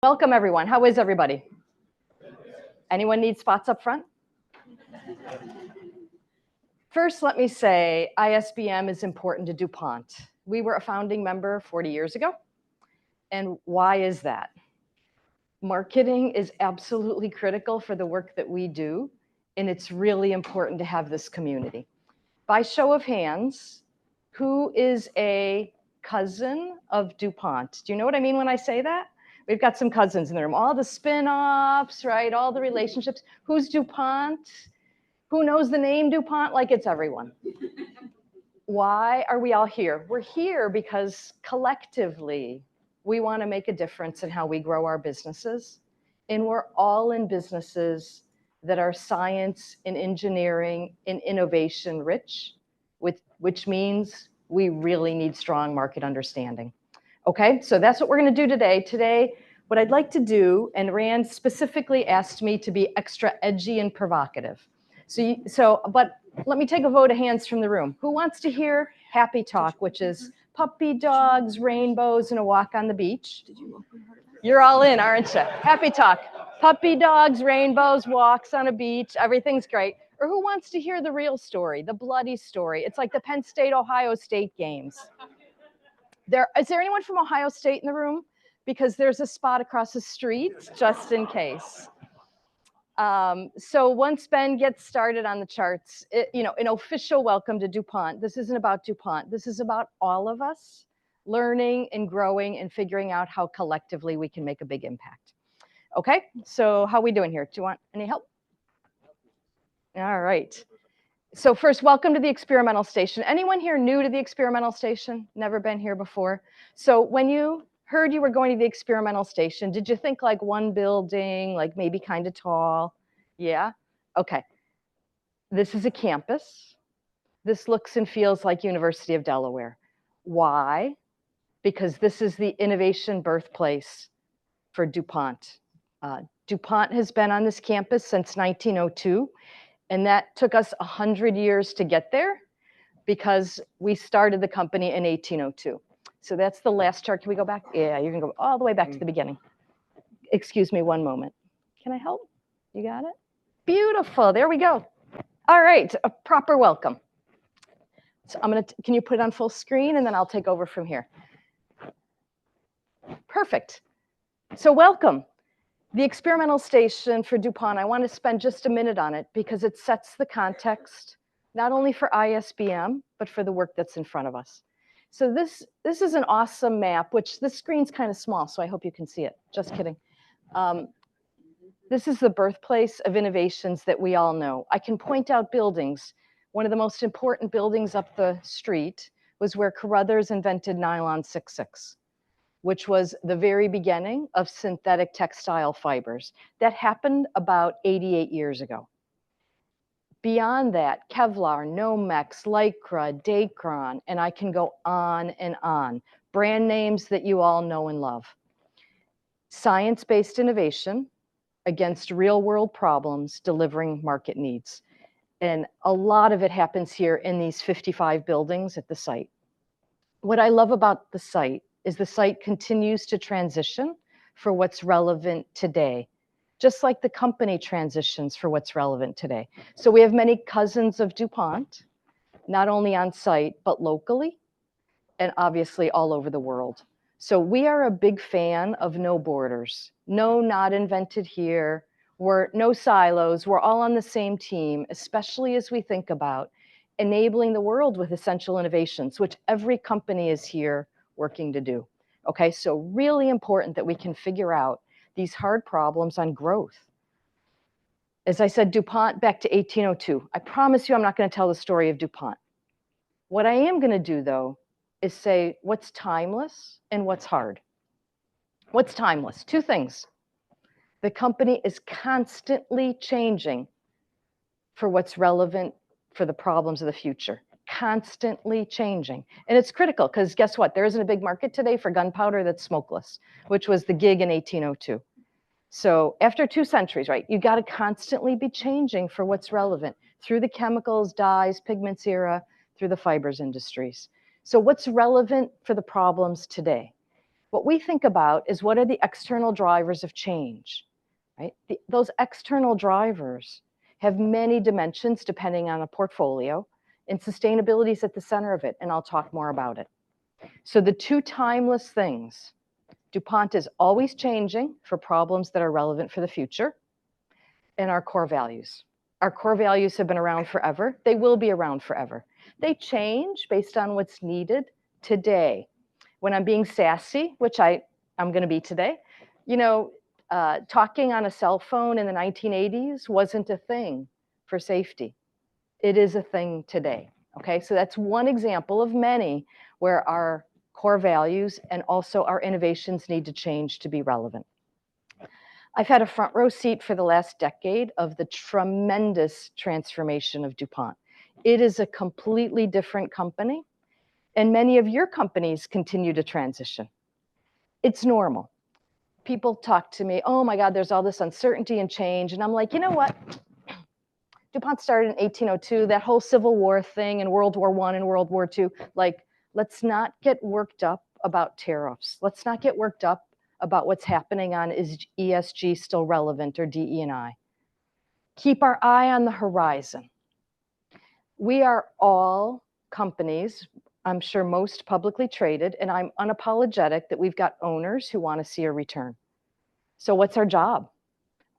Welcome, everyone. How is everybody? Anyone need spots up front? First, let me say ISBM is important to DuPont. We were a founding member 40 years ago. And why is that? Marketing is absolutely critical for the work that we do, and it's really important to have this community. By show of hands, who is a cousin of DuPont? Do you know what I mean when I say that? We've got some cousins in the room, all the spin-offs, right? All the relationships. Who's DuPont? Who knows the name DuPont? Like it's everyone. Why are we all here? We're here because collectively, we want to make a difference in how we grow our businesses. And we're all in businesses that are science and engineering and innovation rich, which means we really need strong market understanding. Okay, so that's what we're going to do today. Today, what I'd like to do, and Rand specifically asked me to be extra edgy and provocative. But let me take a vote of hands from the room. Who wants to hear happy talk, which is puppy dogs, rainbows, and a walk on the beach? You're all in, aren't you? Happy talk. Puppy dogs, rainbows, walks on a beach, everything's great. Or who wants to hear the real story, the bloody story? It's like the Penn State-Ohio State games. Is there anyone from Ohio State in the room? Because there's a spot across the street, just in case. So once Ben gets started on the charts, an official welcome to DuPont. This isn't about DuPont. This is about all of us learning and growing and figuring out how collectively we can make a big impact. Okay, so how are we doing here? Do you want any help? All right. So first, welcome to the experimental station. Anyone here new to the experimental station? Never been here before? So when you heard you were going to the experimental station, did you think like one building, like maybe kind of tall? Yeah? Okay. This is a campus. This looks and feels like University of Delaware. Why? Because this is the innovation birthplace for DuPont. DuPont has been on this campus since 1902. And that took us 100 years to get there because we started the company in 1802. So that's the last chart. Can we go back? Yeah, you can go all the way back to the beginning. Excuse me one moment. Can I help? You got it? Beautiful. There we go. All right, a proper welcome. So can you put it on full screen and then I'll take over from here. Perfect. So welcome. The experimental station for DuPont, I want to spend just a minute on it because it sets the context, not only for ISBM, but for the work that's in front of us. So this is an awesome map, which this screen's kind of small, so I hope you can see it. Just kidding. This is the birthplace of innovations that we all know. I can point out buildings. One of the most important buildings up the street was where Carruthers invented nylon 66. Which was the very beginning of synthetic textile fibers. That happened about 88 years ago. Beyond that, Kevlar, Nomex, Lycra, Dacron, and I can go on and on. Brand names that you all know and love. Science-based innovation against real-world problems, delivering market needs. And a lot of it happens here in these 55 buildings at the site. What I love about the site is the site continues to transition for what's relevant today, just like the company transitions for what's relevant today. So we have many cousins of DuPont, not only on site, but locally, and obviously all over the world. So we are a big fan of no borders, no not invented here, we're no silos, we're all on the same team, especially as we think about enabling the world with essential innovations, which every company is here working to do. Okay, so really important that we can figure out these hard problems on growth. As I said, DuPont back to 1802. I promise you I'm not going to tell the story of DuPont. What I am going to do, though, is say what's timeless and what's hard. What's timeless? Two things. The company is constantly changing for what's relevant for the problems of the future. Constantly changing. And it's critical because guess what? There isn't a big market today for gunpowder that's smokeless, which was the gig in 1802. So after 2 centuries, right, you got to constantly be changing for what's relevant through the chemicals, dyes, pigments era, through the fibers industries. So what's relevant for the problems today? What we think about is what are the external drivers of change, right? Those external drivers have many dimensions depending on a portfolio, and sustainability is at the center of it, and I'll talk more about it. So the two timeless things, DuPont is always changing for problems that are relevant for the future, and our core values. Our core values have been around forever. They will be around forever. They change based on what's needed today. When I'm being sassy, which I'm going to be today, talking on a cell phone in the 1980s wasn't a thing for safety. It is a thing today. Okay, so that's one example of many where our core values and also our innovations need to change to be relevant. I've had a front row seat for the last decade of the tremendous transformation of DuPont. It is a completely different company, and many of your companies continue to transition. It's normal. People talk to me, oh my God, there's all this uncertainty and change. And I'm like, you know what? DuPont started in 1802, that whole Civil War thing and World War I and World War II. Like, let's not get worked up about tariffs. Let's not get worked up about what's happening on is ESG still relevant or DE&I. Keep our eye on the horizon. We are all companies, I'm sure most publicly traded, and I'm unapologetic that we've got owners who want to see a return. So what's our job?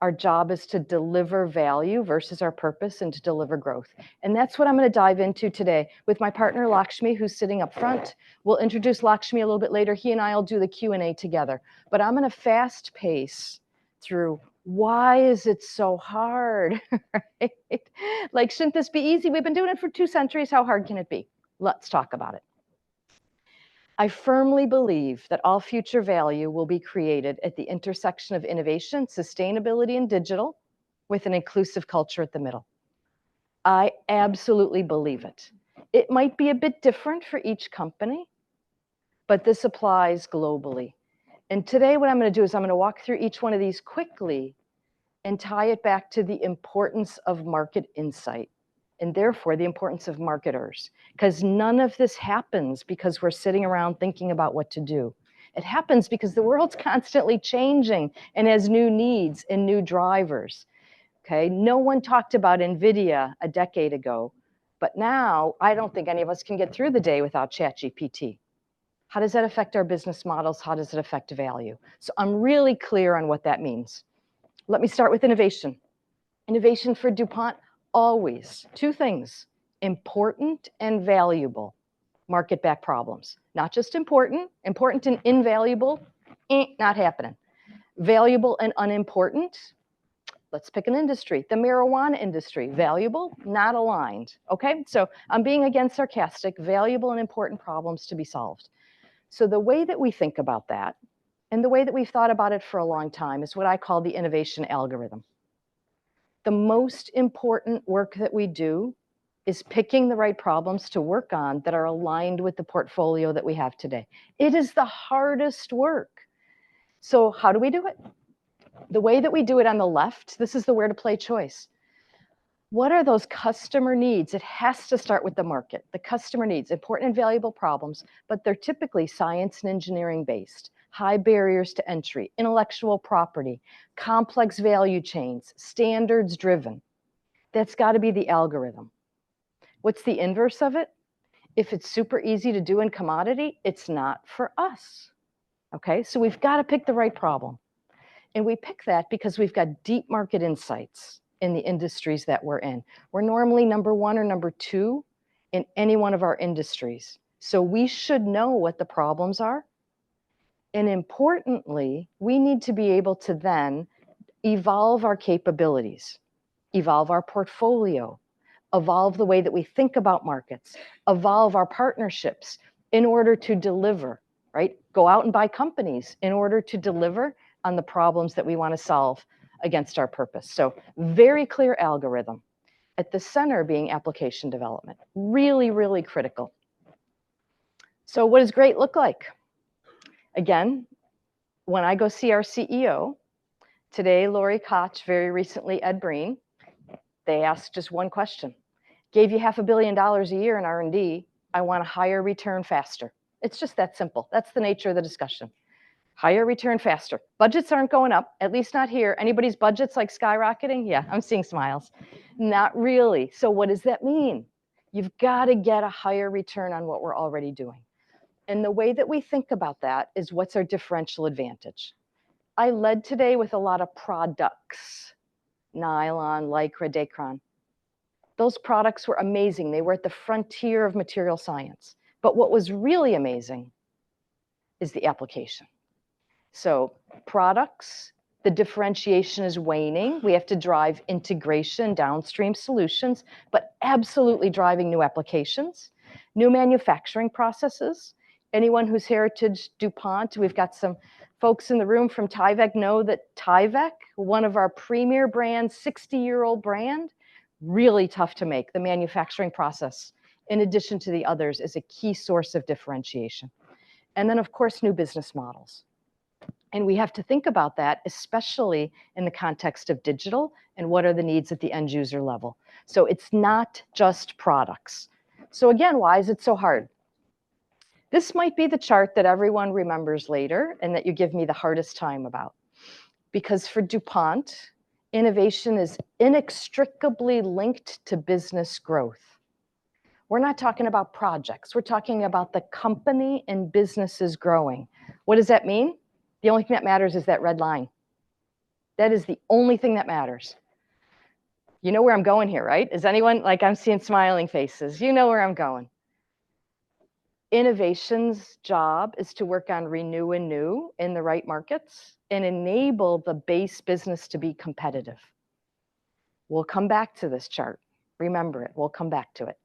Our job is to deliver value versus our purpose and to deliver growth. And that's what I'm going to dive into today with my partner, Lakshmi, who's sitting up front. We'll introduce Lakshmi a little bit later. He and I will do the Q&A together. But I'm going to fast pace through why is it so hard, right? Like, shouldn't this be easy? We've been doing it for 2 centuries. How hard can it be? Let's talk about it. I firmly believe that all future value will be created at the intersection of innovation, sustainability, and digital, with an inclusive culture at the middle. I absolutely believe it. It might be a bit different for each company, but this applies globally. And today what I'm going to do is I'm going to walk through each one of these quickly and tie it back to the importance of market insight, and therefore the importance of marketers, because none of this happens because we're sitting around thinking about what to do. It happens because the world's constantly changing and has new needs and new drivers. Okay, no one talked about NVIDIA a decade ago, but now I don't think any of us can get through the day without ChatGPT. How does that affect our business models? How does it affect value? So I'm really clear on what that means. Let me start with innovation. Innovation for DuPont, always 2 things, important and valuable market-backed problems. Not just important and invaluable, not happening. Valuable and unimportant, let's pick an industry. The marijuana industry, valuable, not aligned, okay? So I'm being again sarcastic, valuable and important problems to be solved. So the way that we think about that, and the way that we've thought about it for a long time, is what I call the innovation algorithm. The most important work that we do is picking the right problems to work on that are aligned with the portfolio that we have today. It is the hardest work. So how do we do it? The way that we do it on the left, this is the where to play choice. What are those customer needs? It has to start with the market. The customer needs, important and valuable problems, but they're typically science and engineering based. High barriers to entry, intellectual property, complex value chains, standards driven. That's got to be the algorithm. What's the inverse of it? If it's super easy to do in commodity, it's not for us. Okay, so we've got to pick the right problem. And we pick that because we've got deep market insights in the industries that we're in. We're normally number 1 or number 2 in any one of our industries. So we should know what the problems are. And importantly, we need to be able to then evolve our capabilities, evolve our portfolio, evolve the way that we think about markets, evolve our partnerships in order to deliver, right? Go out and buy companies in order to deliver on the problems that we want to solve against our purpose. So very clear algorithm. At the center being application development. Really, really critical. So what does great look like? Again, when I go see our CEO, today, Lori Koch, very recently, Ed Breen, they asked just one question. Gave you $500 million a year in R&D. I want a higher return faster. It's just that simple. That's the nature of the discussion. Higher return faster. Budgets aren't going up, at least not here. Anybody's budgets like skyrocketing? Yeah, I'm seeing smiles. Not really. So what does that mean? You've got to get a higher return on what we're already doing. And the way that we think about that is, what's our differential advantage? I led today with a lot of products, nylon, lycra, Dacron. Those products were amazing. They were at the frontier of material science. But what was really amazing is the application. So products, the differentiation is waning. We have to drive integration, downstream solutions, but absolutely driving new applications, new manufacturing processes. Anyone who's heritage DuPont, we've got some folks in the room from Tyvek know that Tyvek, one of our premier brands, 60-year-old brand, really tough to make. The manufacturing process, in addition to the others, is a key source of differentiation. And then, of course, new business models. And we have to think about that, especially in the context of digital and what are the needs at the end user level. So it's not just products. So again, why is it so hard? This might be the chart that everyone remembers later and that you give me the hardest time about. Because for DuPont, innovation is inextricably linked to business growth. We're not talking about projects. We're talking about the company and businesses growing. What does that mean? The only thing that matters is that red line. That is the only thing that matters. You know where I'm going here, right? Is anyone, like, I'm seeing smiling faces. You know where I'm going. Innovation's job is to work on renew and new in the right markets and enable the base business to be competitive. We'll come back to this chart. Remember it. We'll come back to it.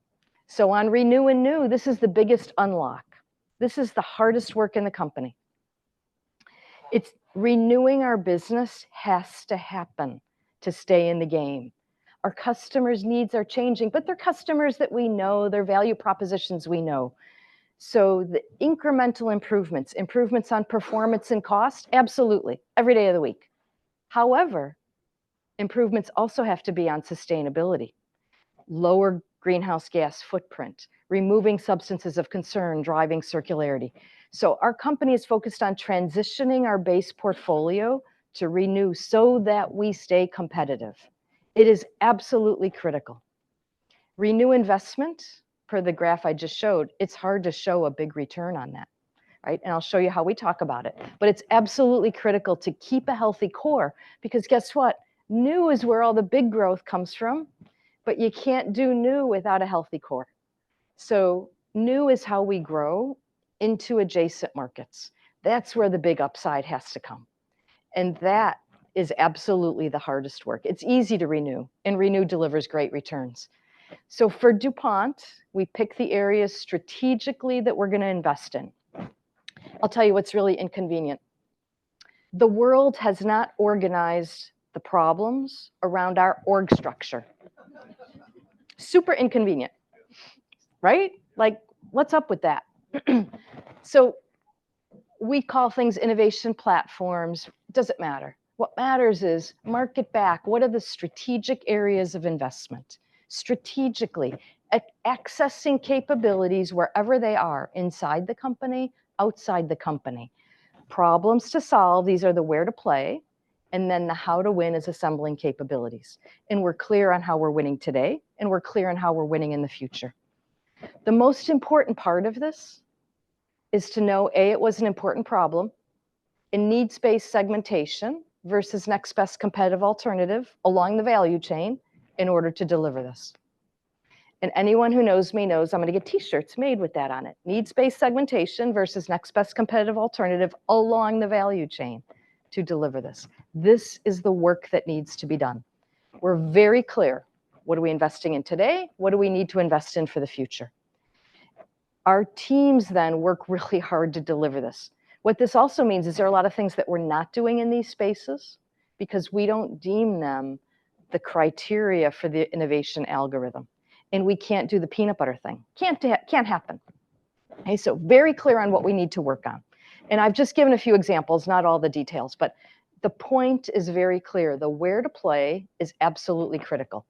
So on renew and new, this is the biggest unlock. This is the hardest work in the company. It's renewing our business has to happen to stay in the game. Our customers' needs are changing, but they're customers that we know, their value propositions we know. So the incremental improvements on performance and cost, absolutely, every day of the week. However, improvements also have to be on sustainability, lower greenhouse gas footprint, removing substances of concern, driving circularity. So our company is focused on transitioning our base portfolio to renew so that we stay competitive. It is absolutely critical. Renew investment, per the graph I just showed, it's hard to show a big return on that, right? And I'll show you how we talk about it. But it's absolutely critical to keep a healthy core, because guess what? New is where all the big growth comes from, but you can't do new without a healthy core. So new is how we grow into adjacent markets. That's where the big upside has to come. And that is absolutely the hardest work. It's easy to renew, and renew delivers great returns. So for DuPont, we pick the areas strategically that we're going to invest in. I'll tell you what's really inconvenient. The world has not organized the problems around our org structure. Super inconvenient, right? Like, what's up with that? So we call things innovation platforms. Doesn't matter. What matters is market back. What are the strategic areas of investment? Strategically, accessing capabilities wherever they are, inside the company, outside the company. Problems to solve, these are the where to play, and then the how to win is assembling capabilities. And we're clear on how we're winning today, and we're clear on how we're winning in the future. The most important part of this is to know, A, it was an important problem, in needs-based segmentation versus next best competitive alternative along the value chain in order to deliver this. And anyone who knows me knows I'm going to get t-shirts made with that on it. Needs-based segmentation versus next best competitive alternative along the value chain to deliver this. This is the work that needs to be done. We're very clear. What are we investing in today? What do we need to invest in for the future? Our teams then work really hard to deliver this. What this also means is there are a lot of things that we're not doing in these spaces because we don't deem them the criteria for the innovation algorithm. And we can't do the peanut butter thing. Can't happen. Okay, so very clear on what we need to work on. And I've just given a few examples, not all the details, but the point is very clear. The where to play is absolutely critical.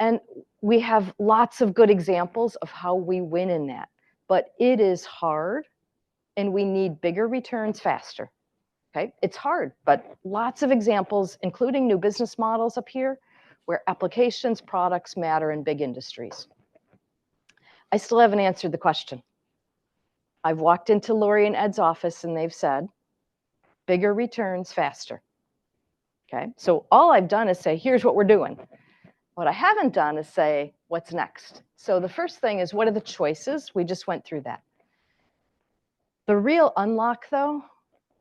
And we have lots of good examples of how we win in that. But it is hard, and we need bigger returns faster. Okay, it's hard, but lots of examples, including new business models up here, where applications, products matter in big industries. I still haven't answered the question. I've walked into Lori and Ed's office and they've said, bigger returns faster. Okay, so all I've done is say, here's what we're doing. What I haven't done is say, what's next? So the first thing is, what are the choices? We just went through that. The real unlock, though,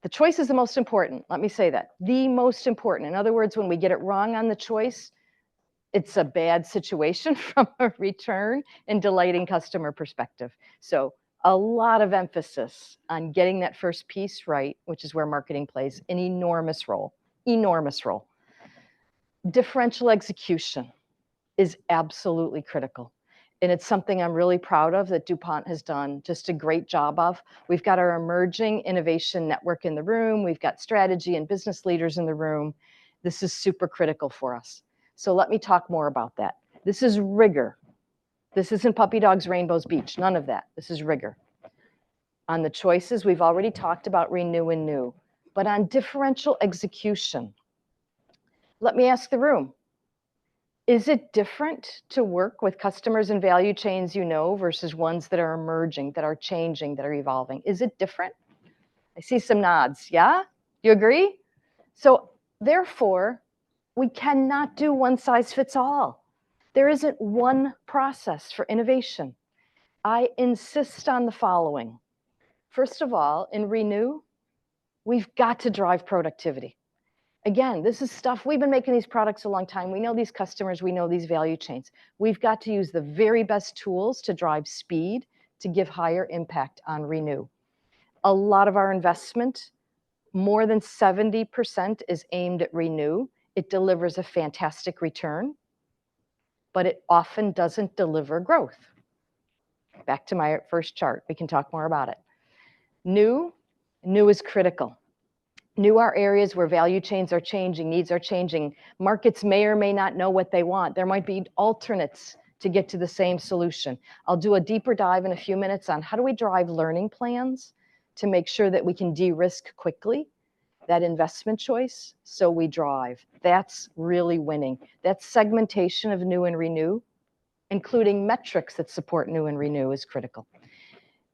the choice is the most important. Let me say that. The most important. In other words, when we get it wrong on the choice, it's a bad situation from a return and delighting customer perspective. So a lot of emphasis on getting that first piece right, which is where marketing plays an enormous role. Enormous role. Differential execution is absolutely critical. And it's something I'm really proud of that DuPont has done just a great job of. We've got our emerging innovation network in the room. We've got strategy and business leaders in the room. This is super critical for us. So let me talk more about that. This is rigor. This isn't puppy dogs, rainbows, beach. None of that. This is rigor. On the choices, we've already talked about renew and new. But on differential execution, let me ask the room. Is it different to work with customers and value chains you know versus ones that are emerging, that are changing, that are evolving? Is it different? I see some nods. Yeah? You agree? So therefore, we cannot do one size fits all. There isn't one process for innovation. I insist on the following. First of all, in Renew, we've got to drive productivity. Again, this is stuff, we've been making these products a long time. We know these customers, we know these value chains. We've got to use the very best tools to drive speed, to give higher impact on Renew. A lot of our investment, more than 70% is aimed at Renew. It delivers a fantastic return, but it often doesn't deliver growth. Back to my first chart, we can talk more about it. New is critical. New are areas where value chains are changing, needs are changing. Markets may or may not know what they want. There might be alternates to get to the same solution. I'll do a deeper dive in a few minutes on how do we drive learning plans to make sure that we can de-risk quickly that investment choice so we drive. That's really winning. That segmentation of new and renew, including metrics that support new and renew, is critical.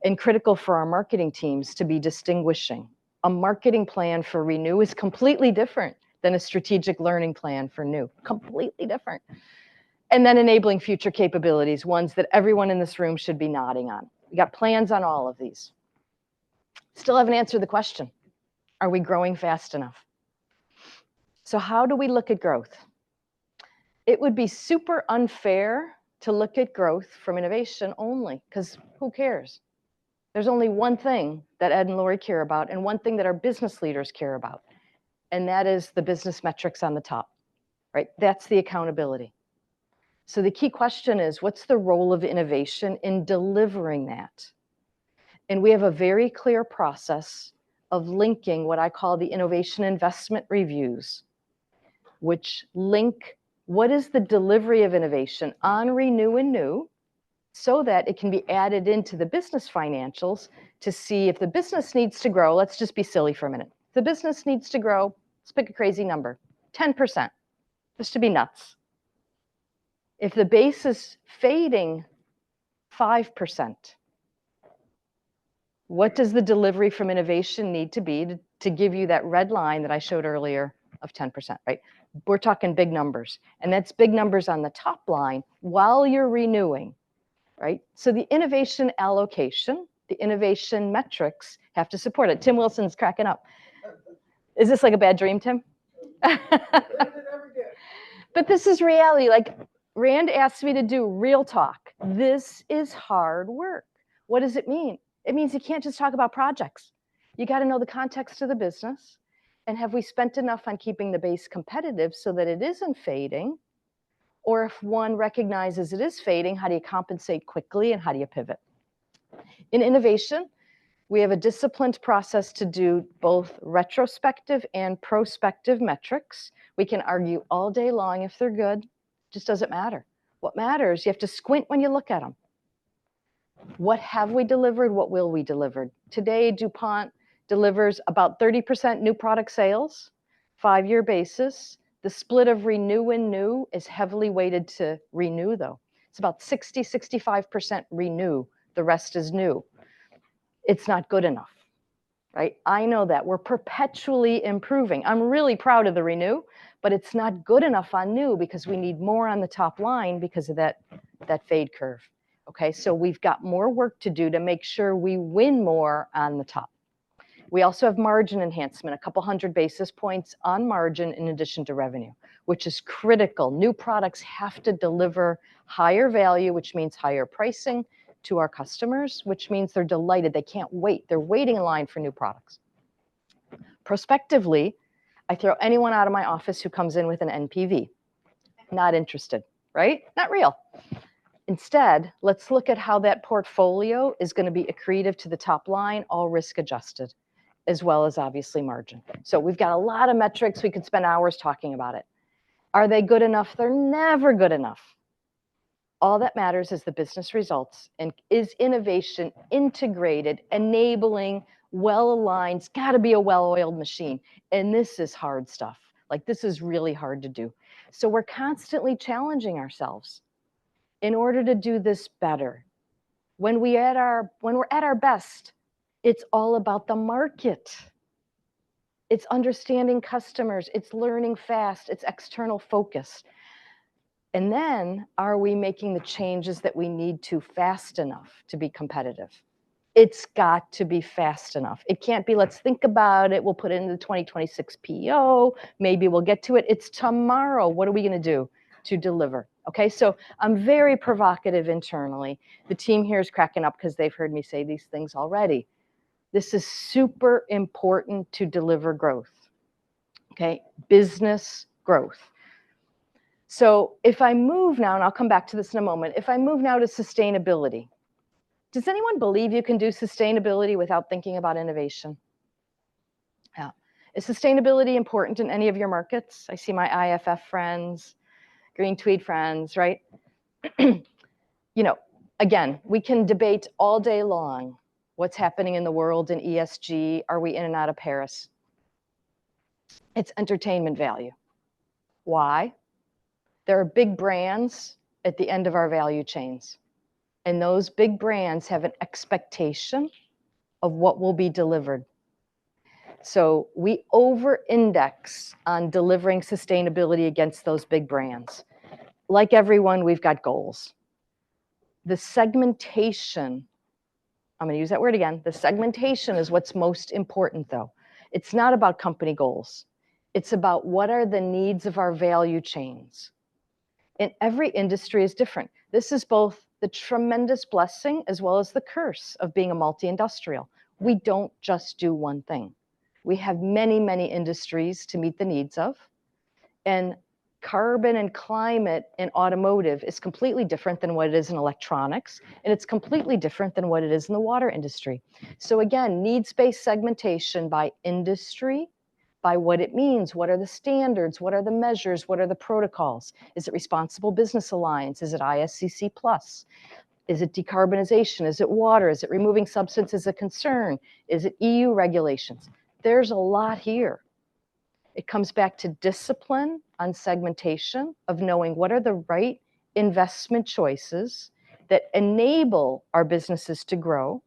And critical for our marketing teams to be distinguishing. A marketing plan for renew is completely different than a strategic learning plan for new. Completely different. And then enabling future capabilities, ones that everyone in this room should be nodding on. We got plans on all of these. Still haven't answered the question. Are we growing fast enough? So how do we look at growth? It would be super unfair to look at growth from innovation only, because who cares? There's only one thing that Ed and Lori care about, and one thing that our business leaders care about, and that is the business metrics on the top, right? That's the accountability. So the key question is, what's the role of innovation in delivering that? And we have a very clear process of linking what I call the innovation investment reviews, which link what is the delivery of innovation on renew and new, so that it can be added into the business financials to see if the business needs to grow. Let's just be silly for a minute. If the business needs to grow, let's pick a crazy number, 10%, just to be nuts. If the base is fading 5%, what does the delivery from innovation need to be to give you that red line that I showed earlier of 10%, right? We're talking big numbers, and that's big numbers on the top line while you're renewing. Right? So the innovation allocation, the innovation metrics have to support it. Tim Wilson's cracking up. Is this like a bad dream, Tim? But this is reality. Like Rand asked me to do real talk. This is hard work. What does it mean? It means you can't just talk about projects. You got to know the context of the business. And have we spent enough on keeping the base competitive so that it isn't fading? Or if one recognizes it is fading, how do you compensate quickly and how do you pivot? In innovation, we have a disciplined process to do both retrospective and prospective metrics. We can argue all day long if they're good, just doesn't matter. What matters, you have to squint when you look at them. What have we delivered? What will we deliver? Today, DuPont delivers about 30% new product sales, 5-year basis. The split of renew and new is heavily weighted to renew, though. It's about 65% renew. The rest is new. It's not good enough, right? I know that. We're perpetually improving. I'm really proud of the renew, but it's not good enough on new because we need more on the top line because of that fade curve. Okay, so we've got more work to do to make sure we win more on the top. We also have margin enhancement, a couple hundred basis points on margin in addition to revenue, which is critical. New products have to deliver higher value, which means higher pricing to our customers, which means they're delighted. They can't wait. They're waiting in line for new products. Prospectively, I throw anyone out of my office who comes in with an NPV. Not interested, right? Not real. Instead, let's look at how that portfolio is going to be accretive to the top line, all risk adjusted, as well as obviously margin. So we've got a lot of metrics. We could spend hours talking about it. Are they good enough? They're never good enough. All that matters is the business results, and is innovation integrated, enabling, well-aligned. It's got to be a well-oiled machine. And this is hard stuff. Like, this is really hard to do. So we're constantly challenging ourselves in order to do this better. When we're at our best, it's all about the market. It's understanding customers. It's learning fast. It's external focus. And then, are we making the changes that we need to fast enough to be competitive? It's got to be fast enough. It can't be, let's think about it. We'll put it in the 2026 PO. Maybe we'll get to it. It's tomorrow. What are we going to do to deliver? Okay, so I'm very provocative internally. The team here is cracking up because they've heard me say these things already. This is super important to deliver growth. Okay, business growth. So if I move now, and I'll come back to this in a moment, if I move now to sustainability, does anyone believe you can do sustainability without thinking about innovation? Yeah. Is sustainability important in any of your markets? I see my IFF friends, green tweed friends, right? Again, we can debate all day long what's happening in the world in ESG. Are we in and out of Paris? It's entertainment value. Why? There are big brands at the end of our value chains. And those big brands have an expectation of what will be delivered. So we over-index on delivering sustainability against those big brands. Like everyone, we've got goals. The segmentation, I'm going to use that word again, the segmentation is what's most important, though. It's not about company goals. It's about what are the needs of our value chains. And every industry is different. This is both the tremendous blessing as well as the curse of being a multi-industrial. We don't just do one thing. We have many, many industries to meet the needs of. And carbon and climate in automotive is completely different than what it is in electronics. And it's completely different than what it is in the water industry. So again, needs-based segmentation by industry, by what it means, what are the standards, what are the measures, what are the protocols? Is it Responsible Business Alliance? Is it ISCC Plus? Is it decarbonization? Is it water? Is it removing substance as a concern? Is it EU regulations? There's a lot here. It comes back to discipline on segmentation of knowing what are the right investment choices that enable our businesses to grow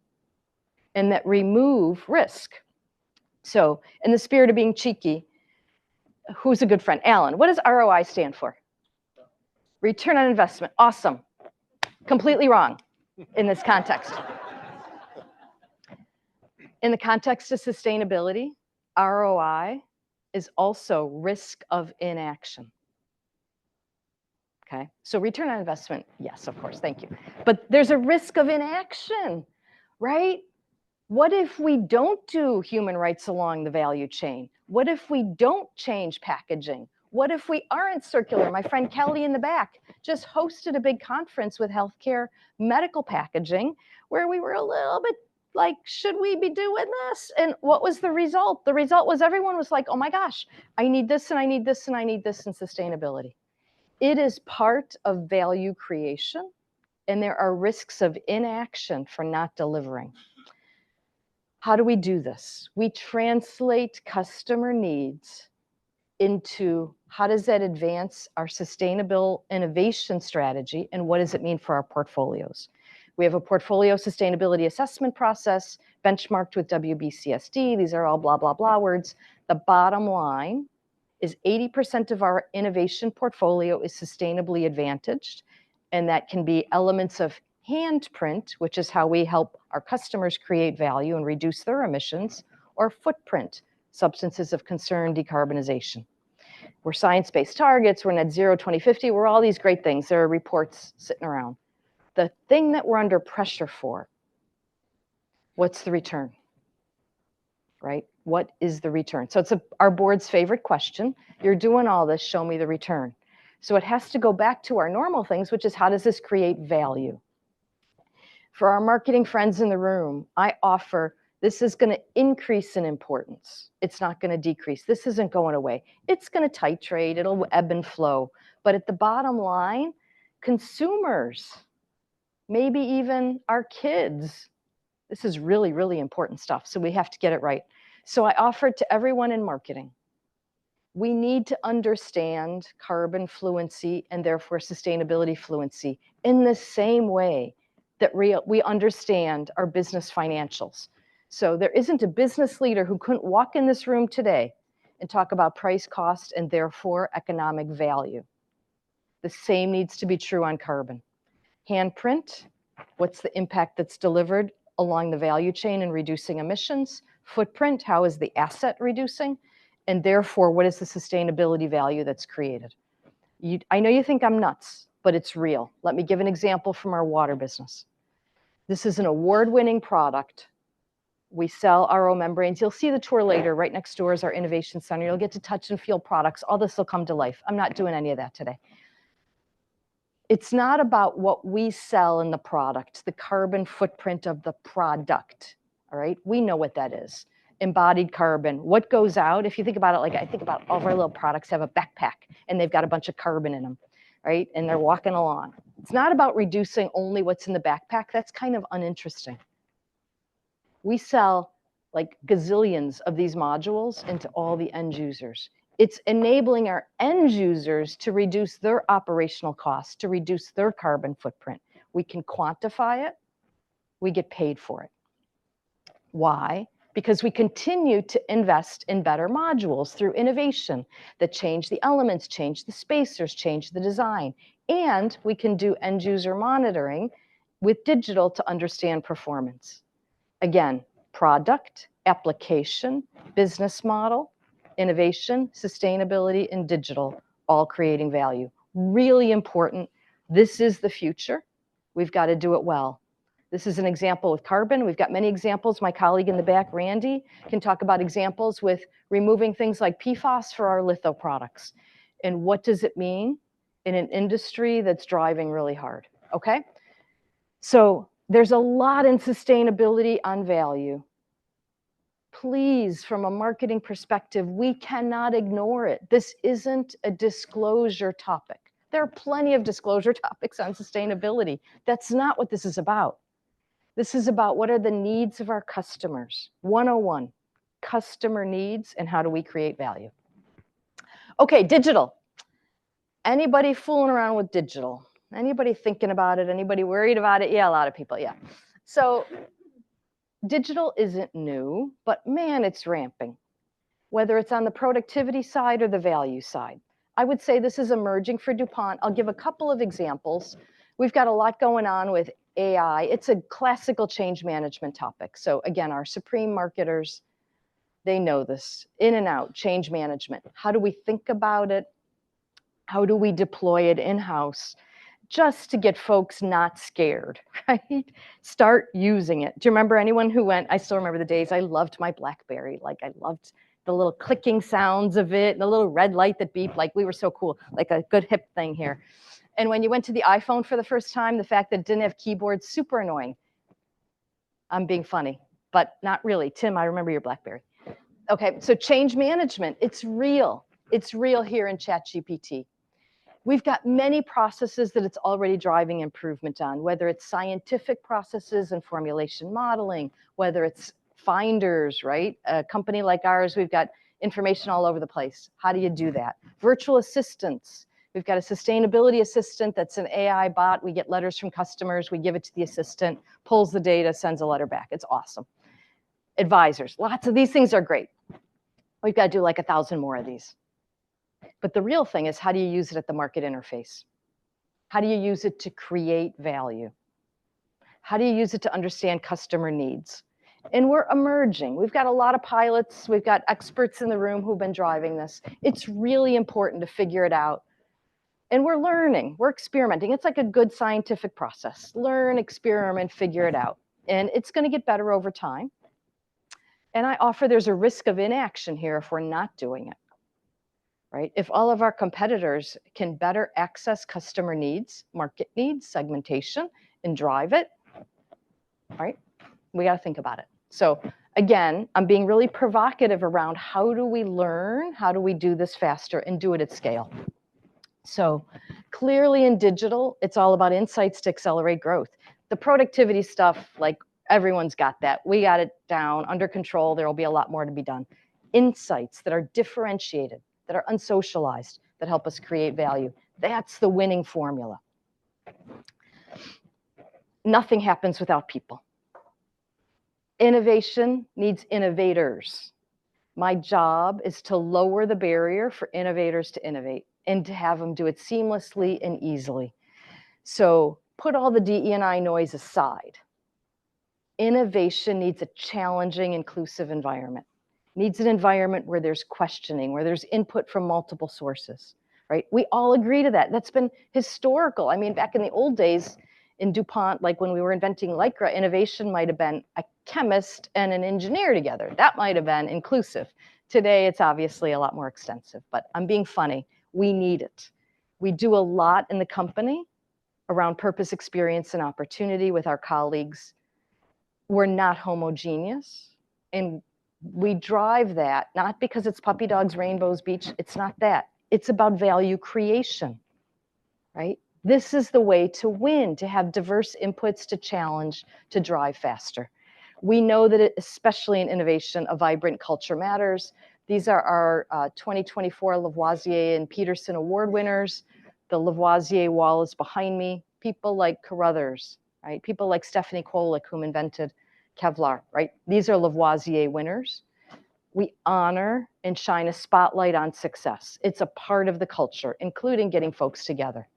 and that remove risk. So in the spirit of being cheeky, who's a good friend? Alan, what does ROI stand for? Return on investment. Awesome. Completely wrong in this context. In the context of sustainability, ROI is also risk of inaction. Okay, so return on investment, yes, of course, thank you. But there's a risk of inaction, right? What if we don't do human rights along the value chain? What if we don't change packaging? What if we aren't circular? My friend Kelly in the back just hosted a big conference with healthcare medical packaging where we were a little bit like, should we be doing this? And what was the result? The result was everyone was like, oh my gosh, I need this and I need this and I need this in sustainability. It is part of value creation, and there are risks of inaction for not delivering. How do we do this? We translate customer needs into how does that advance our sustainable innovation strategy, and what does it mean for our portfolios? We have a portfolio sustainability assessment process benchmarked with WBCSD. These are all blah, blah, blah words. The bottom line is 80% of our innovation portfolio is sustainably advantaged, and that can be elements of handprint, which is how we help our customers create value and reduce their emissions, or footprint, substances of concern, decarbonization. We're science-based targets, we're net zero 2050, we're all these great things. There are reports sitting around. The thing that we're under pressure for, what's the return, right? What is the return? So it's our board's favorite question. You're doing all this, show me the return. So it has to go back to our normal things, which is how does this create value? For our marketing friends in the room, I offer this is going to increase in importance. It's not going to decrease. This isn't going away. It's going to titrate. It'll ebb and flow. But at the bottom line, consumers, maybe even our kids, this is really, really important stuff. So we have to get it right. So I offer to everyone in marketing, we need to understand carbon fluency and therefore sustainability fluency in the same way that we understand our business financials. So there isn't a business leader who couldn't walk in this room today and talk about price, cost, and therefore economic value. The same needs to be true on carbon. Handprint, what's the impact that's delivered along the value chain in reducing emissions? Footprint, how is the asset reducing? And therefore, what is the sustainability value that's created? I know you think I'm nuts, but it's real. Let me give an example from our water business. This is an award-winning product. We sell RO membranes. You'll see the tour later. Right next door is our innovation center. You'll get to touch and feel products. All this will come to life. I'm not doing any of that today. It's not about what we sell in the product, the carbon footprint of the product, all right? We know what that is. Embodied carbon, what goes out, if you think about it, like I think about all of our little products have a backpack and they've got a bunch of carbon in them, right? And they're walking along. It's not about reducing only what's in the backpack. That's kind of uninteresting. We sell like gazillions of these modules into all the end users. It's enabling our end users to reduce their operational costs, to reduce their carbon footprint. We can quantify it. We get paid for it. Why? Because we continue to invest in better modules through innovation that change the elements, change the spacers, change the design. And we can do end user monitoring with digital to understand performance. Again, product, application, business model, innovation, sustainability, and digital, all creating value. Really important. This is the future. We've got to do it well. This is an example with carbon. We've got many examples. My colleague in the back, Randy, can talk about examples with removing things like PFAS for our litho products. And what does it mean in an industry that's driving really hard, okay? So there's a lot in sustainability on value. Please, from a marketing perspective, we cannot ignore it. This isn't a disclosure topic. There are plenty of disclosure topics on sustainability. That's not what this is about. This is about what are the needs of our customers. 101, customer needs and how do we create value. Okay, digital. Anybody fooling around with digital? Anybody thinking about it? Anybody worried about it? Yeah, a lot of people, yeah. So digital isn't new, but man, it's ramping, whether it's on the productivity side or the value side. I would say this is emerging for DuPont. I'll give a couple of examples. We've got a lot going on with AI. It's a classical change management topic. So again, our supreme marketers, they know this. In and out, change management. How do we think about it? How do we deploy it in-house? Just to get folks not scared, right? Start using it. Do you remember anyone who went, I still remember the days, I loved my BlackBerry. Like I loved the little clicking sounds of it, the little red light that beeped, like we were so cool, like a good hip thing here. And when you went to the iPhone for the first time, the fact that it didn't have keyboards, super annoying. I'm being funny, but not really. Tim, I remember your BlackBerry. Okay, so change management, it's real. It's real here in ChatGPT. We've got many processes that it's already driving improvement on, whether it's scientific processes and formulation modeling, whether it's finders, right? A company like ours, we've got information all over the place. How do you do that? Virtual assistants. We've got a sustainability assistant that's an AI bot. We get letters from customers. We give it to the assistant, pulls the data, sends a letter back. It's awesome. Advisors. Lots of these things are great. We've got to do like 1,000 more of these. But the real thing is, how do you use it at the market interface? How do you use it to create value? How do you use it to understand customer needs? And we're emerging. We've got a lot of pilots. We've got experts in the room who've been driving this. It's really important to figure it out. And we're learning. We're experimenting. It's like a good scientific process. Learn, experiment, figure it out. And it's going to get better over time. And I offer there's a risk of inaction here if we're not doing it. Right? If all of our competitors can better access customer needs, market needs, segmentation, and drive it, right? We got to think about it. So again, I'm being really provocative around how do we learn, how do we do this faster and do it at scale. So clearly in digital, it's all about insights to accelerate growth. The productivity stuff, like everyone's got that. We got it down, under control. There will be a lot more to be done. Insights that are differentiated, that are unsocialized, that help us create value. That's the winning formula. Nothing happens without people. Innovation needs innovators. My job is to lower the barrier for innovators to innovate and to have them do it seamlessly and easily. So put all the DE&I noise aside. Innovation needs a challenging, inclusive environment. Needs an environment where there's questioning, where there's input from multiple sources, right? We all agree to that. That's been historical. I mean, back in the old days in DuPont, like when we were inventing Lycra, innovation might have been a chemist and an engineer together. That might have been inclusive. Today, it's obviously a lot more extensive, but I'm being funny. We need it. We do a lot in the company around purpose, experience, and opportunity with our colleagues. We're not homogeneous, and we drive that, not because it's puppy dogs, rainbows, beach. It's not that. It's about value creation, right? This is the way to win, to have diverse inputs, to challenge, to drive faster. We know that, especially in innovation, a vibrant culture matters. These are our 2024 Lavoisier and Peterson Award winners. The Lavoisier wall is behind me. People like Carruthers, right? People like Stephanie Kolick, whom invented Kevlar, right? These are Lavoisier winners. We honor and shine a spotlight on success. It's a part of the culture, including getting folks together.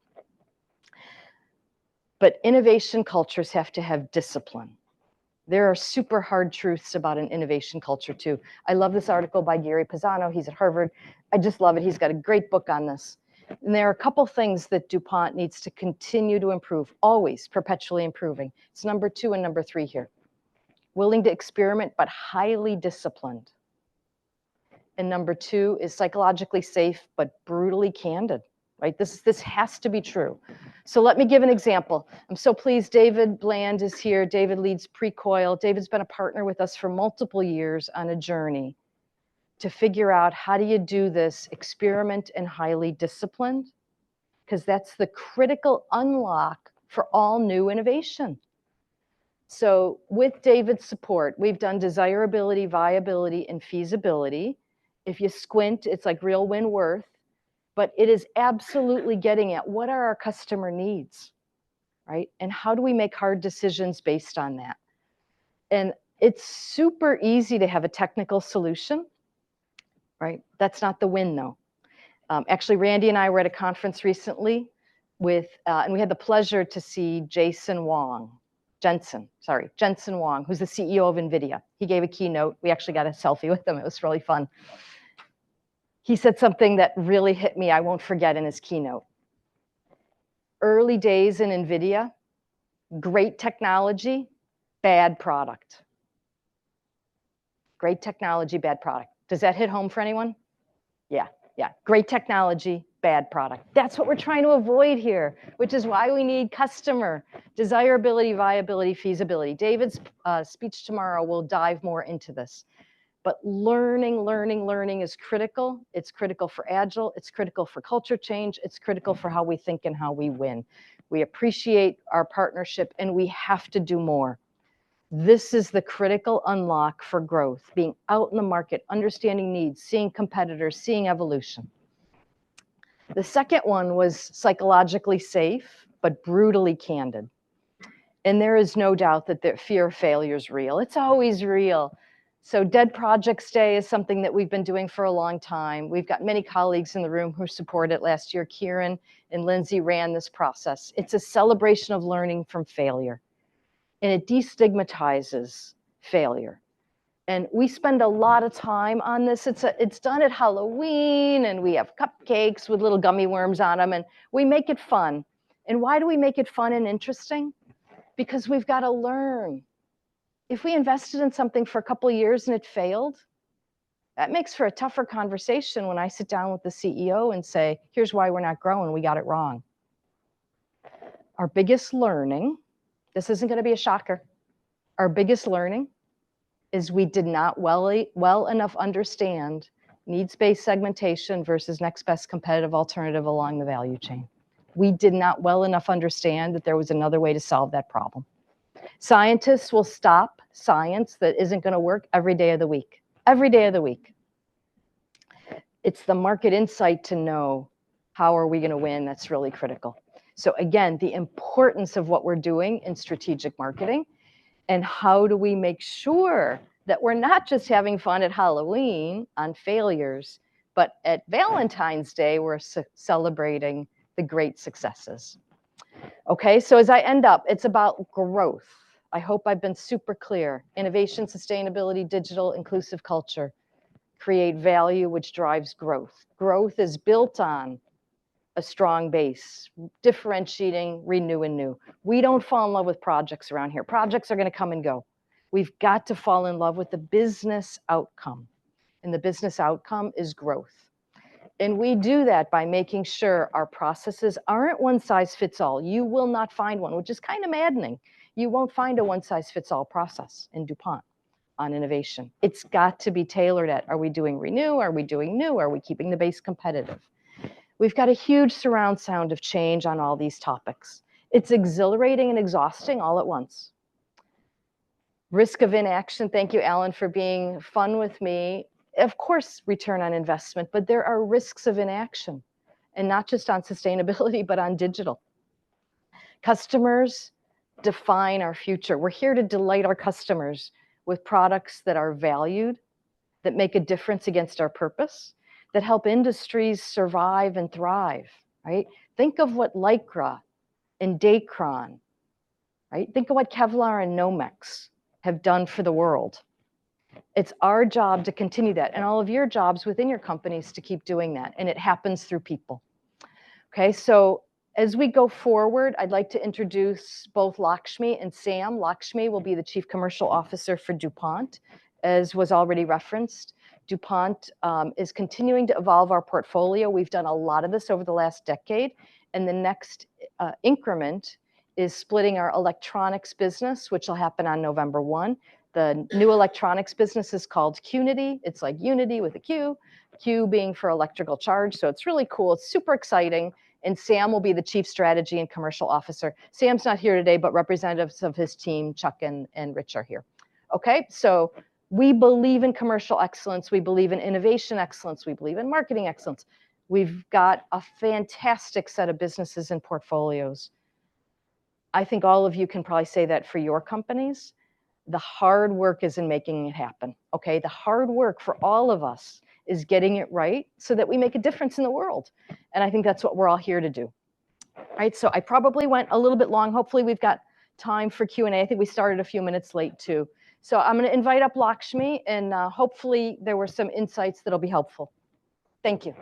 But innovation cultures have to have discipline. There are super hard truths about an innovation culture too. I love this article by Gary Pisano. He's at Harvard. I just love it. He's got a great book on this. And there are a couple things that DuPont needs to continue to improve, always perpetually improving. It's number 2 and number 3 here. Willing to experiment, but highly disciplined. And number 2 is psychologically safe, but brutally candid, right? This has to be true. So let me give an example. I'm so pleased David Bland is here. David leads Precoil. David's been a partner with us for multiple years on a journey to figure out how do you do this, experiment and highly disciplined, because that's the critical unlock for all new innovation. So with David's support, we've done desirability, viability, and feasibility. If you squint, it's like real win-worth, but it is absolutely getting at what are our customer needs, right? And how do we make hard decisions based on that? And it's super easy to have a technical solution, right? That's not the win, though. Actually, Randy and I were at a conference recently and we had the pleasure to see Jensen Huang, who's the CEO of NVIDIA. He gave a keynote. We actually got a selfie with him. It was really fun. He said something that really hit me, I won't forget, in his keynote. Early days in NVIDIA, great technology, bad product. Great technology, bad product. Does that hit home for anyone? Yeah. Great technology, bad product. That's what we're trying to avoid here, which is why we need customer desirability, viability, feasibility. David's speech tomorrow will dive more into this. But learning is critical. It's critical for Agile. It's critical for culture change. It's critical for how we think and how we win. We appreciate our partnership, and we have to do more. This is the critical unlock for growth, being out in the market, understanding needs, seeing competitors, seeing evolution. The second one was psychologically safe, but brutally candid. And there is no doubt that the fear of failure is real. It's always real. So Dead Projects Day is something that we've been doing for a long time. We've got many colleagues in the room who supported it last year. Kieran and Lindsay ran this process. It's a celebration of learning from failure, and it destigmatizes failure. And we spend a lot of time on this. It's done at Halloween, and we have cupcakes with little gummy worms on them, and we make it fun. And why do we make it fun and interesting? Because we've got to learn. If we invested in something for a couple of years and it failed, that makes for a tougher conversation when I sit down with the CEO and say, here's why we're not growing, we got it wrong. Our biggest learning, this isn't going to be a shocker, our biggest learning is we did not well enough understand needs-based segmentation versus next best competitive alternative along the value chain. We did not well enough understand that there was another way to solve that problem. Scientists will stop science that isn't going to work every day of the week. Every day of the week. It's the market insight to know how are we going to win that's really critical. So again, the importance of what we're doing in strategic marketing, and how do we make sure that we're not just having fun at Halloween on failures, but at Valentine's Day, we're celebrating the great successes. Okay, so as I end up, it's about growth. I hope I've been super clear. Innovation, sustainability, digital, inclusive culture. Create value, which drives growth. Growth is built on a strong base, differentiating, renew, and new. We don't fall in love with projects around here. Projects are going to come and go. We've got to fall in love with the business outcome. And the business outcome is growth. And we do that by making sure our processes aren't one size fits all. You will not find one, which is kind of maddening. You won't find a one size fits all process in DuPont on innovation. It's got to be tailored at, are we doing renew? Are we doing new? Are we keeping the base competitive? We've got a huge surround sound of change on all these topics. It's exhilarating and exhausting all at once. Risk of inaction. Thank you, Alan, for being fun with me. Of course, return on investment, but there are risks of inaction, and not just on sustainability, but on digital. Customers define our future. We're here to delight our customers with products that are valued, that make a difference against our purpose, that help industries survive and thrive, right? Think of what Lycra and Dacron, right? Think of what Kevlar and Nomex have done for the world. It's our job to continue that, and all of your jobs within your companies to keep doing that, and it happens through people. Okay, so as we go forward, I'd like to introduce both Lakshmi and Sam. Lakshmi will be the Chief Commercial Officer for DuPont, as was already referenced. DuPont is continuing to evolve our portfolio. We've done a lot of this over the last decade, and the next increment is splitting our electronics business, which will happen on November 1. The new electronics business is called Qnity. It's like unity with a Q, Q being for electrical charge. So it's really cool. It's super exciting. And Sam will be the Chief Strategy and Commercial Officer. Sam's not here today, but representatives of his team, Chuck and Rich, are here. Okay, so we believe in commercial excellence. We believe in innovation excellence. We believe in marketing excellence. We've got a fantastic set of businesses and portfolios. I think all of you can probably say that for your companies. The hard work is in making it happen, okay? The hard work for all of us is getting it right so that we make a difference in the world. And I think that's what we're all here to do. All right, so I probably went a little bit long. Hopefully we've got time for Q&A. I think we started a few minutes late too. So I'm gonna invite up Lakshmi, and hopefully there were some insights that'll be helpful. Thank you.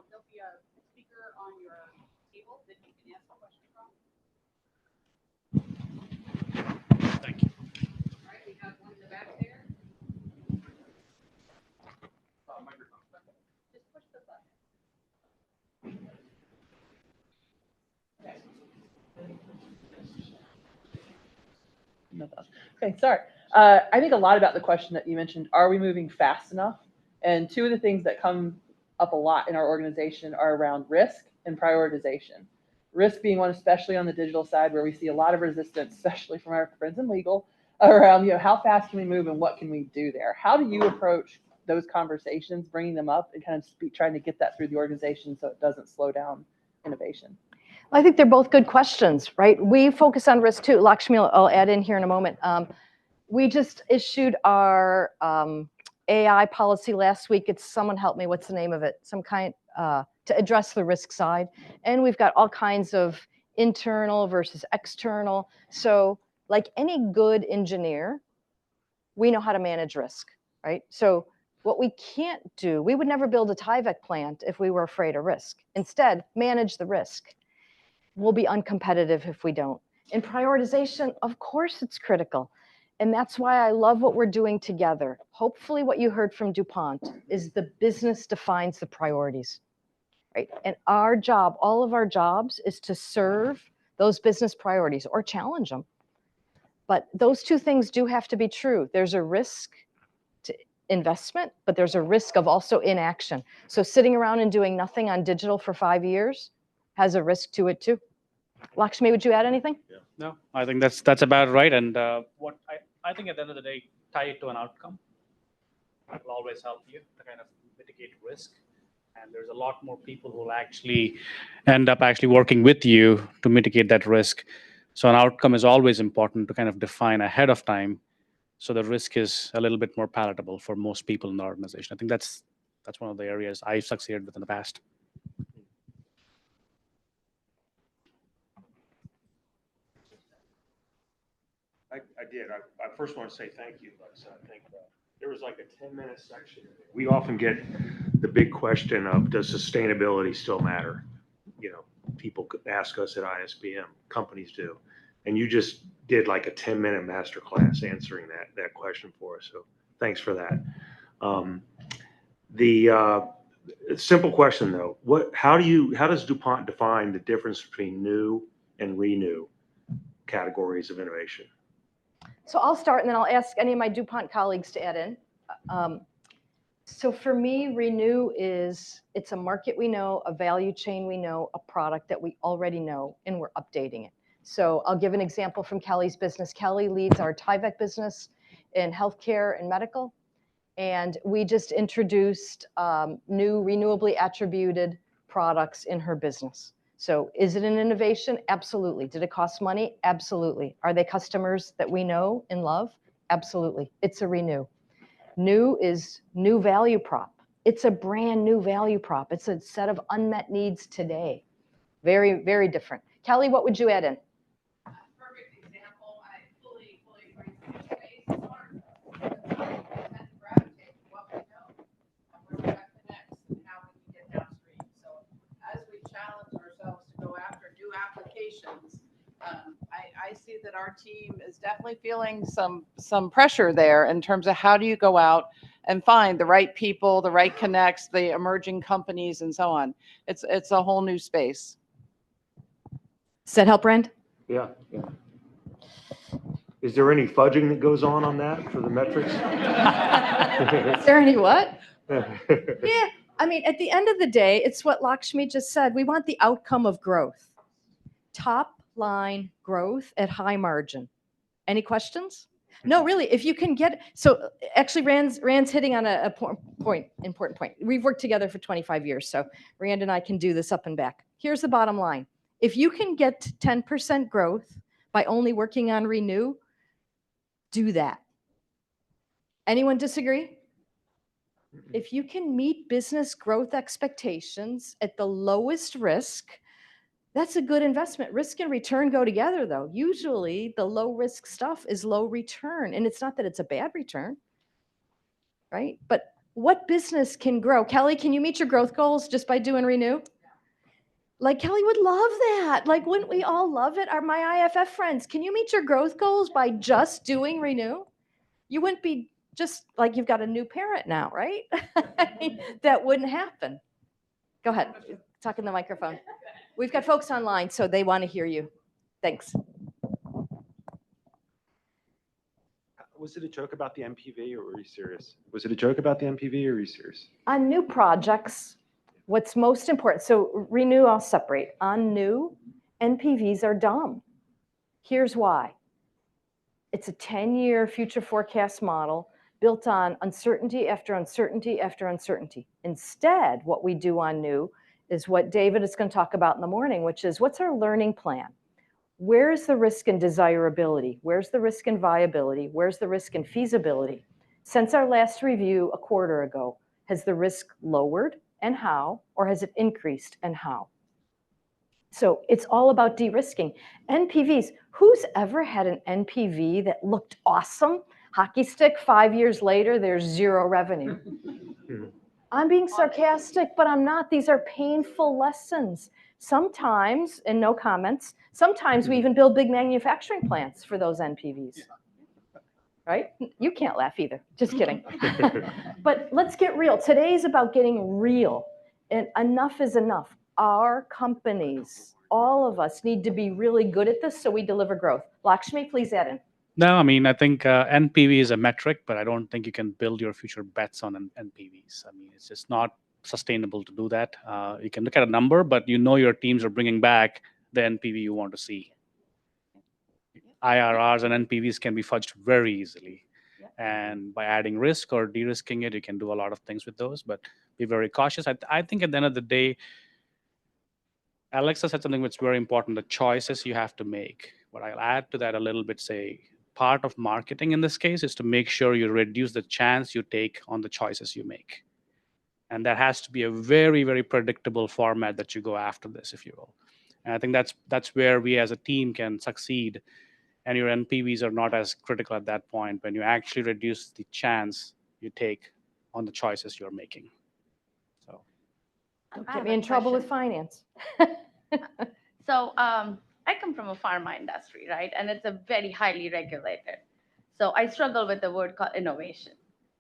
There'll be a speaker on your table that you can ask a question from. Thank you. All right, we have one in the back there. Just push the button. Okay, sorry. I think a lot about the question that you mentioned, are we moving fast enough? And two of the things that come up a lot in our organization are around risk and prioritization. Risk being one, especially on the digital side, where we see a lot of resistance, especially from our friends in legal, around, how fast can we move and what can we do there? How do you approach those conversations, bringing them up and kind of trying to get that through the organization so it doesn't slow down innovation? I think they're both good questions, right? We focus on risk too. Lakshmi, I'll add in here in a moment. We just issued our AI policy last week. It's, someone help me, what's the name of it? Some kind, to address the risk side. And we've got all kinds of internal versus external. So like any good engineer, we know how to manage risk, right? So what we can't do, we would never build a Tyvek plant if we were afraid of risk. Instead, manage the risk. We'll be uncompetitive if we don't. And prioritization, of course it's critical. And that's why I love what we're doing together. Hopefully what you heard from DuPont is the business defines the priorities, right? And our job, all of our jobs, is to serve those business priorities or challenge them. But those two things do have to be true. There's a risk to investment, but there's a risk of also inaction. So sitting around and doing nothing on digital for 5 years has a risk to it too. Lakshmi, would you add anything? No, I think that's about right. And what I think at the end of the day, tie it to an outcome. That will always help you to kind of mitigate risk. And there's a lot more people who will actually end up working with you to mitigate that risk. So an outcome is always important to kind of define ahead of time, so the risk is a little bit more palatable for most people in the organization. I think that's one of the areas I've succeeded with in the past. I did. I first want to say thank you. I think there was like a 10-minute section. We often get the big question of, does sustainability still matter? People ask us at ISBM, companies do. And you just did like a 10-minute masterclass answering that question for us. So thanks for that. The simple question though, how does DuPont define the difference between new and renew categories of innovation? So I'll start, and then I'll ask any of my DuPont colleagues to add in. So for me, renew it's a market we know, a value chain we know, a product that we already know, and we're updating it. So I'll give an example from Kelly's business. Kelly leads our Tyvek business in healthcare and medical, and we just introduced new renewably attributed products in her business. So is it an innovation? Absolutely. Did it cost money? Absolutely. Are they customers that we know and love? Absolutely. It's a renew. New is new value prop. It's a brand new value prop. It's a set of unmet needs today. Very, very different. Kelly, what would you add in? Perfect example. I fully agree with your space. We tend to gravitate to what we know and where that connects and how we can get downstream. So as we challenge ourselves to go after new applications, I see that our team is definitely feeling some pressure there in terms of how do you go out and find the right people, the right connects, the emerging companies, and so on. It's a whole new space. Does that help, Rand? Yeah. Is there any fudging that goes on that for the metrics? Is there any what? Yeah, I mean, at the end of the day, it's what Lakshmi just said. We want the outcome of growth. Top line growth at high margin. Any questions? No, really, if you can get, so actually Rand's hitting on a important point. We've worked together for 25 years, so Rand and I can do this up and back. Here's the bottom line. If you can get 10% growth by only working on renew, do that. Anyone disagree? If you can meet business growth expectations at the lowest risk, that's a good investment. Risk and return go together, though. Usually, the low risk stuff is low return, and it's not that it's a bad return, right? But what business can grow? Kelly, can you meet your growth goals just by doing renew? Like, Kelly would love that. Like, wouldn't we all love it? My IFF friends, can you meet your growth goals by just doing renew? You wouldn't be just like you've got a new parent now, right? That wouldn't happen. Go ahead. Talk in the microphone. We've got folks online, so they want to hear you. Thanks. Was it a joke about the MPV, or were you serious? Was it a joke about the MPV, or were you serious? On new projects, What's most important, so renew, I'll separate. On new, NPVs are dumb. Here's why. It's a 10-year future forecast model built on uncertainty after uncertainty after uncertainty. Instead, what we do on new is what David is going to talk about in the morning, which is what's our learning plan? Where's the risk and desirability? Where's the risk and viability? Where's the risk and feasibility? Since our last review a quarter ago, has the risk lowered and how, or has it increased and how? So it's all about de-risking. NPVs, who's ever had an NPV that looked awesome? Hockey stick, 5 years later, there's zero revenue. I'm being sarcastic, but I'm not. These are painful lessons. Sometimes, and no comments, sometimes we even build big manufacturing plants for those NPVs. Right? You can't laugh either. Just kidding. But let's get real. Today's about getting real. And enough is enough. Our companies, all of us, need to be really good at this so we deliver growth. Lakshmi, please add in. No, I mean, I think NPV is a metric, but I don't think you can build your future bets on NPVs. I mean, it's just not sustainable to do that. You can look at a number, but you know your teams are bringing back the NPV you want to see. IRRs and NPVs can be fudged very easily. And by adding risk or de-risking it, you can do a lot of things with those, but be very cautious. I think at the end of the day, Alexa said something that's very important, the choices you have to make. What I'll add to that a little bit, say, part of marketing in this case is to make sure you reduce the chance you take on the choices you make. And that has to be a very, very predictable format that you go after this, if you will. And I think that's where we as a team can succeed. And your NPVs are not as critical at that point when you actually reduce the chance you take on the choices you're making. So don't get me in trouble with finance. So I come from a pharma industry, right? And it's a very highly regulated. So I struggle with the word called innovation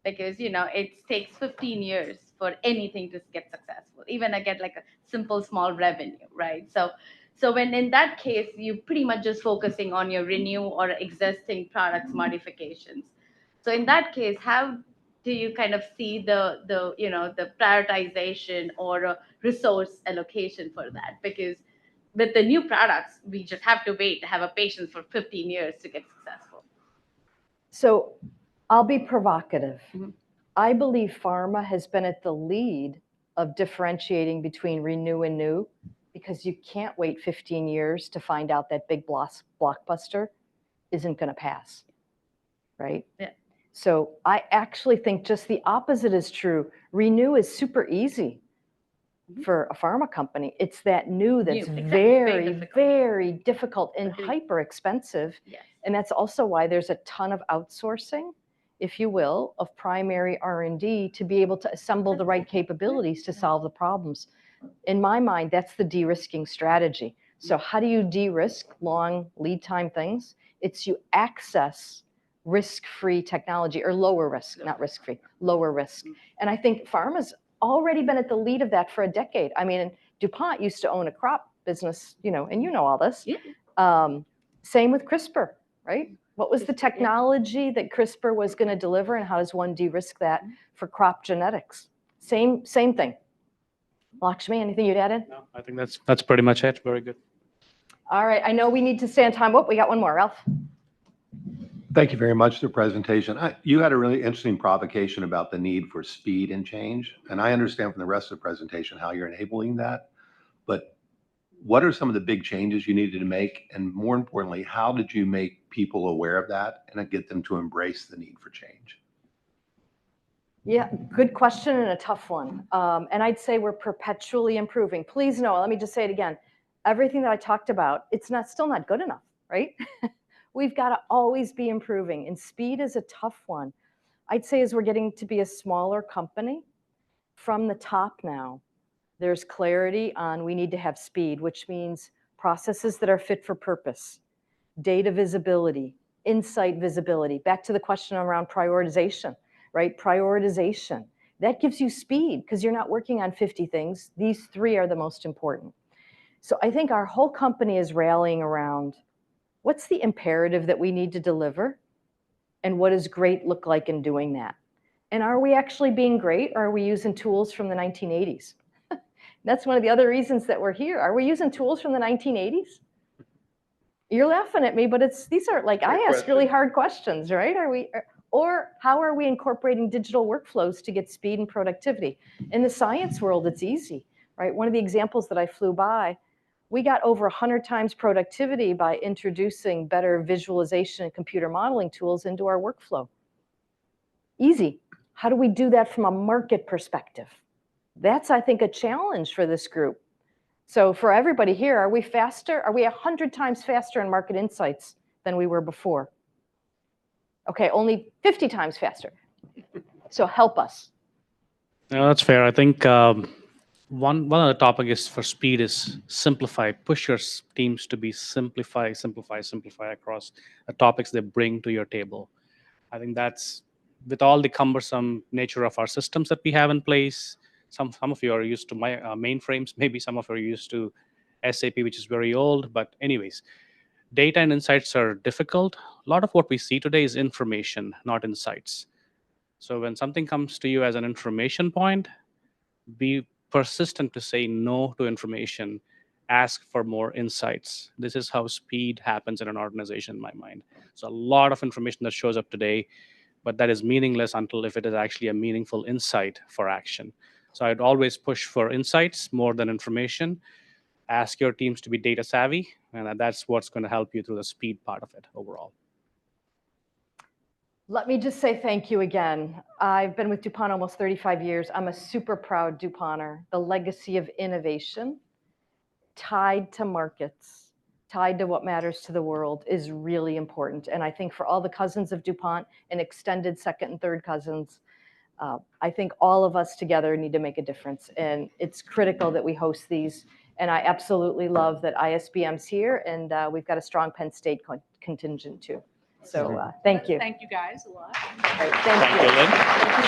because, you know, it takes 15 years for anything to get successful, even I get like a simple, small revenue, right? So when in that case, you pretty much just focusing on your renew or existing products modifications. So in that case, how do you kind of see the you know, the prioritization or resource allocation for that? Because with the new products, we just have to wait to have a patience for 15 years to get successful. So I'll be provocative. Mm-hmm. I believe pharma has been at the lead of differentiating between renew and new because you can't wait 15 years to find out that big blockbuster isn't going to pass, right? Yeah. So I actually think just the opposite is true. Renew is super easy for a pharma company. It's that new that's Exactly. very, difficult. very difficult and Agreed. hyper expensive. Yes. And that's also why there's a ton of outsourcing, if you will, of primary R&D to be able to assemble the right capabilities to solve the problems. In my mind, that's the de-risking strategy. So how do you de-risk long lead time things? It's you access risk-free technology, or lower risk, not risk-free, lower risk. And I think pharma's already been at the lead of that for a decade. I mean, DuPont used to own a crop business, you know, and you know all this. Yeah. Same with CRISPR, right? What was the technology that CRISPR was going to deliver, and how does one de-risk that for crop genetics? Same thing. Lakshmi, anything you'd add in? no, I think that's pretty much it. Very good. All right, I know we need to stay on time. Oh, we got one more, Ralph. Thank you very much for the presentation. You had a really interesting provocation about the need for speed and change. And I understand from the rest of the presentation how you're enabling that. But what are some of the big changes you needed to make? And more importantly, how did you make people aware of that and get them to embrace the need for change? Yeah, good question and a tough one. And I'd say we're perpetually improving. Please know, let me just say it again. Everything that I talked about, it's still not good enough, right? We've got to always be improving, and speed is a tough one. I'd say as we're getting to be a smaller company, from the top now, there's clarity on we need to have speed, which means processes that are fit for purpose, data visibility, insight visibility. Back to the question around prioritization, right? Prioritization. That gives you speed because you're not working on 50 things. These 3 are the most important. So I think our whole company is rallying around what's the imperative that we need to deliver, and what does great look like in doing that? And are we actually being great, or are we using tools from the 1980s? That's one of the other reasons that we're here. Are we using tools from the 1980s? You're laughing at me, but these are like, I ask really hard questions, right? Or how are we incorporating digital workflows to get speed and productivity? In the science world, it's easy, right? One of the examples that I flew by, we got over 100 times productivity by introducing better visualization and computer modeling tools into our workflow. Easy. How do we do that from a market perspective? That's, I think, a challenge for this group. So for everybody here, are we faster? Are we 100 times faster in market insights than we were before? Okay, only 50 times faster. So help us. No, that's fair. I think one of the topic is for speed is simplify. Push your teams to be simplify across the topics they bring to your table. I think that's with all the cumbersome nature of our systems that we have in place. Some of you are used to mainframes. Maybe some of you are used to SAP, which is very old. But anyways, data and insights are difficult. A lot of what we see today is information, not insights. So when something comes to you as an information point, be persistent to say no to information. Ask for more insights. This is how speed happens in an organization, in my mind. So a lot of information that shows up today, but that is meaningless until if it is actually a meaningful insight for action. So I'd always push for insights more than information. Ask your teams to be data savvy, and that's what's going to help you through the speed part of it overall. Let me just say thank you again. I've been with DuPont almost 35 years. I'm a super proud DuPonter. The legacy of innovation tied to markets, tied to what matters to the world is really important. And I think for all the cousins of DuPont and extended second and third cousins, I think all of us together need to make a difference. And it's critical that we host these. And I absolutely love that ISBM's here, and we've got a strong Penn State contingent too. So thank you. Thank you guys a lot. Great, Thank you, Lynn. Thank